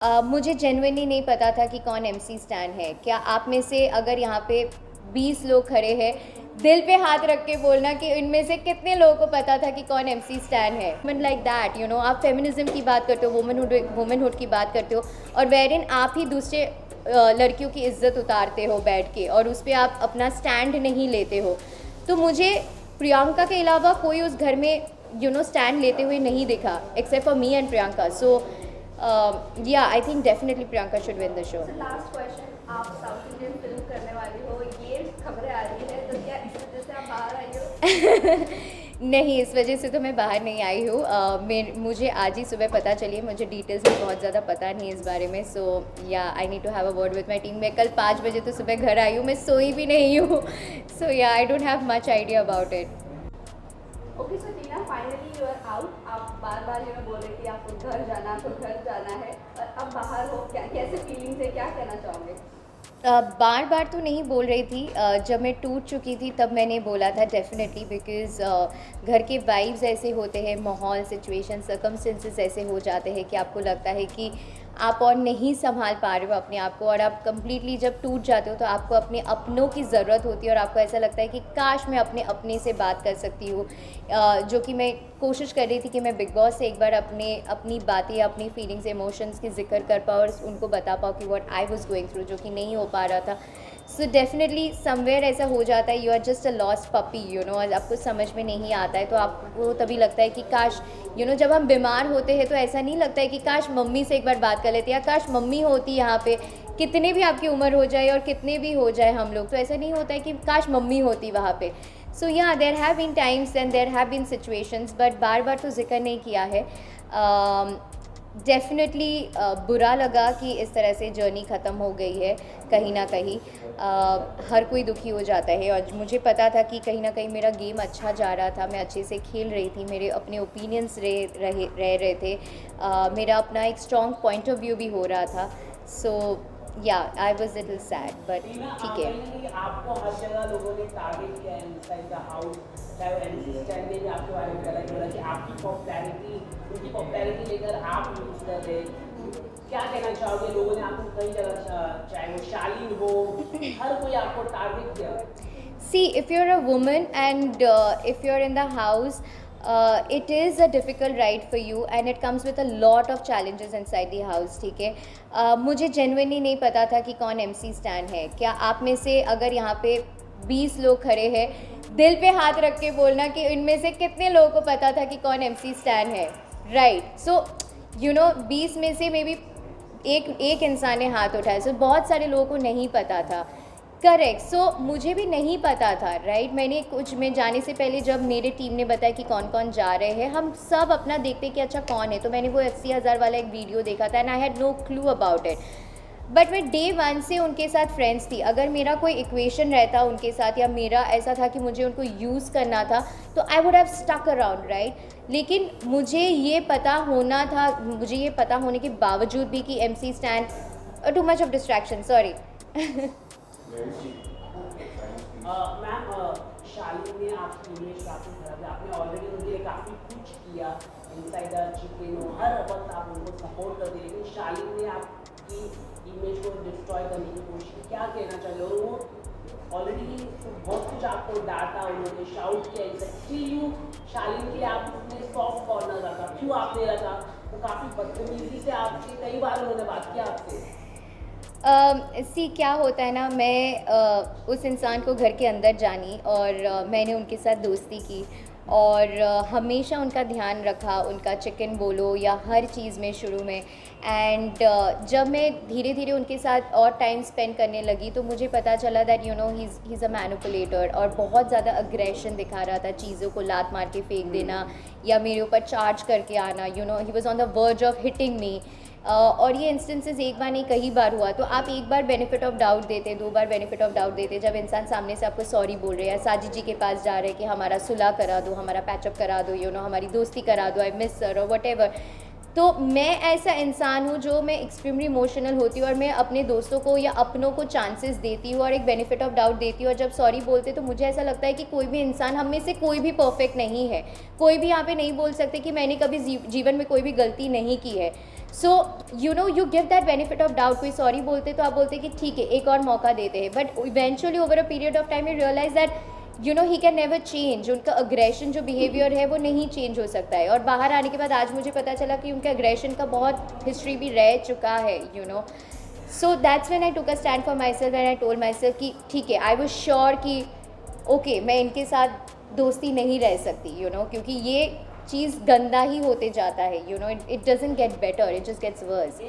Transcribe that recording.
मुझे जेनुइनली नहीं पता था कि कौन एमसी स्टैन है। क्या आप में से अगर यहाँ पे 20 लोग खड़े हैं, दिल पे हाथ रख के बोलना कि इनमें से कितने लोगों को पता था कि कौन एमसी स्टैन है। Women like that, you no, आप फेमिनिज्म की बात करते हो, वुमेनहुड की बात करते हो, और वेरिन आप ही दूसरे लड़कियों की इज्जत उतारते हो बैठ के, और उस पर आप अपना स्टैंड नहीं लेते हो। तो मुझे प्रियंका के अलावा कोई उस घर में स्टैंड लेते हुए नहीं दिखा, except for me and Priyanka. So yeah, I think definitely Priyanka should win the show. So last question, आप साउथ इंडियन फिल्म करने वाली हो, ये खबरें आ रही है, तो क्या इस वजह से आप बाहर आई हो? नहीं, इस वजह से तो मैं बाहर नहीं आई हूँ। मुझे आज ही सुबह पता चली, मुझे डिटेल्स में बहुत ज़्यादा पता नहीं इस बारे में। So yeah I need to have a word with my team. मैं कल 5 बजे तो सुबह घर आई हूँ, मैं सोई भी नहीं हूँ। So yeah I don't have much idea about it. Okay, so Tina, finally you are out. आप बार बार बोल रहे कि आपको घर जाना, आपको घर जाना है, और अब बाहर हो, क्या कैसे फीलिंग्स है, क्या कहना चाहोगे? बार बार तो नहीं बोल रही थी। जब मैं टूट चुकी थी तब मैंने बोला था डेफिनेटली, बिकॉज़ घर के वाइब्स ऐसे होते हैं, माहौल, सिचुएशन, सर्कमस्टेंसेस ऐसे हो जाते हैं कि आपको लगता है कि आप और नहीं संभाल पा रहे हो अपने आप को, और आप कम्प्लीटली जब टूट जाते हो तो आपको अपने अपनों की ज़रूरत होती है, और आपको ऐसा लगता है कि काश मैं अपने अपने से बात कर सकती हूँ। जो कि मैं कोशिश कर रही थी कि मैं बिग बॉस से एक बार अपनी बातें, अपनी फीलिंग्स, इमोशंस की जिक्र कर पाऊँ और उनको बता पाऊँ कि what I was going through, जो कि नहीं हो पा रहा था। सो डेफिनेटली समवेयर ऐसा हो जाता है, you are just a lost puppy, आपको समझ में नहीं आता है, तो आपको तभी लगता है कि काश, जब हम बीमार होते हैं तो ऐसा नहीं लगता है कि काश मम्मी से एक बार बात कर लेते, या काश मम्मी होती यहाँ पे, कितने भी आपकी उम्र हो जाए और कितने भी हो जाए हम लोग, तो ऐसा नहीं होता है कि काश मम्मी होती वहाँ पे। So yeah there have been times and there have been situations, but बार बार तो जिक्र नहीं किया है। डेफिनेटली बुरा लगा कि इस तरह से जर्नी ख़त्म हो गई है कहीं ना कहीं। हर कोई दुखी हो जाता है, और मुझे पता था कि कहीं ना कहीं मेरा गेम अच्छा जा रहा था, मैं अच्छे से खेल रही थी, मेरे अपने ओपिनियंस रह रहे थे, मेरा अपना एक स्ट्रॉन्ग पॉइंट ऑफ व्यू भी हो रहा था। सो yeah I was little sad, but ठीक है। आपको हर जगह लोगों ने टारगेट किया है इनसाइड द हाउस, चाहे एमसी स्टैंड ने भी आपके बारे में गलत बोला कि आपकी पॉपुलैरिटी, उनकी पॉपुलैरिटी लेकर आप यूज कर रहे। क्या कहना चाहोगे? लोगों ने आपको कई जगह, चाहे वो शालीन हो, हर कोई आपको टारगेट किया। See, if you're a woman and if you're in the house, it is a difficult ride for you and it comes with a lot of challenges inside the house, ठीक है। मुझे genuinely नहीं पता था कि कौन MC stand है। क्या आप में से अगर यहाँ पे 20 लोग खड़े हैं, दिल पे हाथ रख के बोलना कि इनमें से कितने लोगों को पता था कि कौन MC स्टैन है, राइट? सो 20 में से मे बी एक इंसान ने हाथ उठाया, सो बहुत सारे लोगों को नहीं पता था। करेक्ट। सो मुझे भी नहीं पता था, राइट? मैं जाने से पहले जब मेरे टीम ने बताया कि कौन कौन जा रहे हैं, हम सब अपना देखते कि अच्छा कौन है, तो मैंने वो 80,000 वाला एक वीडियो देखा था and I had no clue about it. But मैं डे 1 से उनके साथ फ्रेंड्स थी। अगर मेरा कोई इक्वेशन रहता उनके साथ, या मेरा ऐसा था कि मुझे उनको यूज़ करना था, तो I would have stuck around, right? लेकिन मुझे ये पता होने के बावजूद भी कि MC stand too much of distraction, sorry. Ma'am, Shaleen ने आपकी इमेज काफ़ी खराब है, आपने ऑलरेडी उनके लिए काफ़ी कुछ किया, इनसाइड द चिकन, हर वक्त आप उनको सपोर्ट करते, लेकिन शालीन ने आपकी इमेज को डिस्ट्रॉय करने की कोशिश की। क्या कहना चाहिए? और वो ऑलरेडी बहुत कुछ आपको डांटा, उन्होंने शाउट किया, यू शालीन के लिए आप उसने सॉफ्ट कॉर्नर रखा, क्यों आपने रखा? वो काफ़ी बदतमीजी से आपसे कई बार उन्होंने बात किया आपसे। क्या होता है ना, मैं उस इंसान को घर के अंदर जानी, और मैंने उनके साथ दोस्ती की, और हमेशा उनका ध्यान रखा, उनका चिकन बोलो या हर चीज़ में शुरू में। एंड जब मैं धीरे धीरे उनके साथ और टाइम स्पेंड करने लगी, तो मुझे पता चला that he is a manipulator, और बहुत ज़्यादा अग्रेशन दिखा रहा था, चीज़ों को लात मार के फेंक देना या मेरे ऊपर चार्ज करके आना। He was on the verge of hitting me. और ये इंस्टेंसेस एक बार नहीं कई बार हुआ। तो आप एक बार बेनिफिट ऑफ डाउट देते, 2 बार बेनिफिट ऑफ डाउट देते, जब इंसान सामने से आपको सॉरी बोल रहे हैं, साजिद जी के पास जा रहे हैं कि हमारा सुलह करा दो, हमारा पैचअप करा दो, हमारी दोस्ती करा दो, आई मिस सर, और वट। तो मैं ऐसा इंसान हूँ जो मैं एक्सट्रीमली इमोशनल होती हूँ, और मैं अपने दोस्तों को या अपनों को चांसेस देती हूँ और एक बेनिफिट ऑफ डाउट देती हूँ। और जब सॉरी बोलते तो मुझे ऐसा लगता है कि कोई भी इंसान, हम में से कोई भी परफेक्ट नहीं है, कोई भी यहाँ पे नहीं बोल सकते कि मैंने कभी जीवन में कोई भी गलती नहीं की है। So you know you give that benefit of doubt. कोई सॉरी बोलते तो आप बोलते कि ठीक है एक और मौका देते हैं, but eventually over a period of time you realize that you know he can never change. उनका अग्रेशन जो बिहेवियर है वो नहीं चेंज हो सकता है. और बाहर आने के बाद आज मुझे पता चला कि उनका अग्रेशन का बहुत हिस्ट्री भी रह चुका है, you no. So that's when I took a stand for my self and I told my self कि ठीक है, आई वाज श्योर कि ओके मैं इनके साथ दोस्ती नहीं रह सकती, यू नो, क्योंकि ये चीज़ गंदा ही होते जाता है, you know. It doesn't get better, it just gets verse.